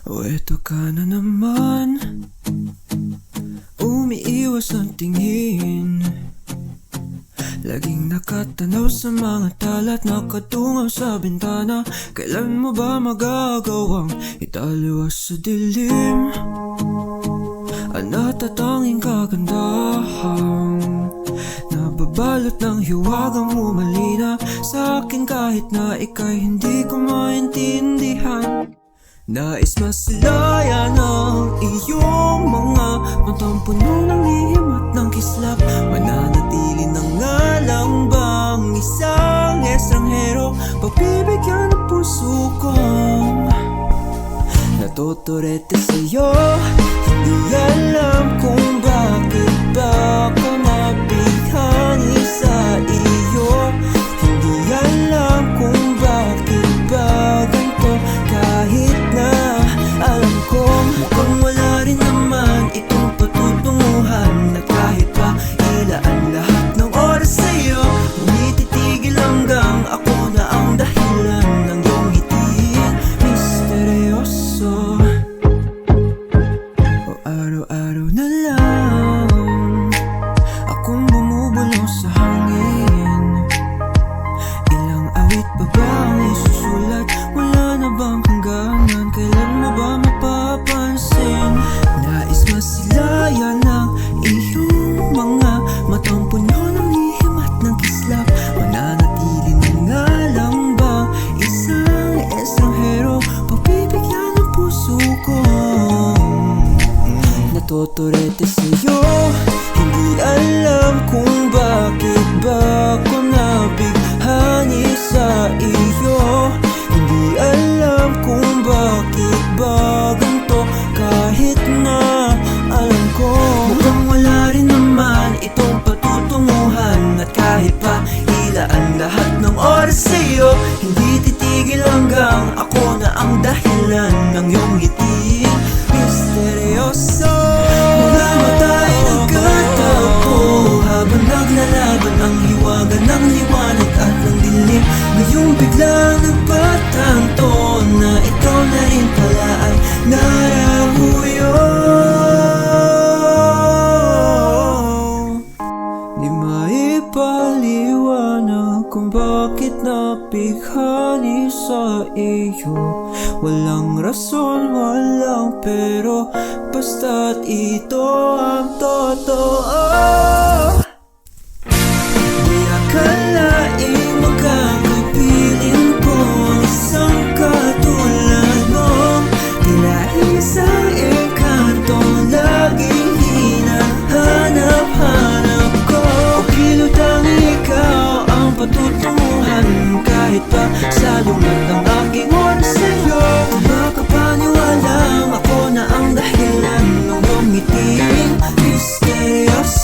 O eto ka na naman, umiiwas ang tingin. Laging nakatanaw sa mga tala at nakatungaw sa bintana. Kailan mo ba magagawang italiwas sa dilim ang natatanging kagandahan? Nababalot ng hiwagang umalina sa akin kahit na ika'y hindi ko maintindihan. Nais masilayan ang iyong mga matang puno ng lihim at ng kislap. Mananatili na nga lang bang isang estranghero pagbibigyan ng puso kong natuturete sa'yo? Hindi alam kung bakit ba ako nabighani sa iyo. Hindi alam kung bakit ba ganito, kahit na alam kong mukhang wala rin naman itong patutunguhan. At kahit pa ilaan lahat ng oras sa'yo, hindi titigil hanggang ako na ang dahilan ng iyong ngiting misteryoso. O araw-araw na lang akong bumubulong sa hangin. Ilang awit pa ba ang isusulat? Wala na bang hangganan? Kailan mo ba mapapansin? Nais masilayan ng iyong mga matang puno ng lihim at ng kislap. Mananatili na nga lang bang isang estranghero pagbibigyan ng puso ko natuturete sa'yo? Hindi alam kung bakit ba ako nabighani sa iyo. Hindi alam kung bakit ba ganito, kahit na alam ko mukhang wala rin naman itong patutunguhan. At kahit pa ilaan lahat ng oras sa'yo, hindi titigil hanggang ako na ang dahilan ng iyong ngiting misteryoso. Mga mata'y nagkatapo habang naglalaban ang hiwaga ng liwanag at ng dilim. Ngayong biglang nagpatanto na ikaw na rin pala ay narahuyo. Di maipaliwanag kung bakit nabighani sa iyo. Walang rason, walang pero, basta't ito ang totoo. Di akalaing magkakapiling ko ang isang katulad mo. Tila isang engkantong laging hinahanap-hanap ko. O kilutang ikaw ang patutunguhan, kahit pa sa lumat ng aking oras sa'yo. Makapaniwalang ako na ang dahilan ng iyong ngiting misteryoso.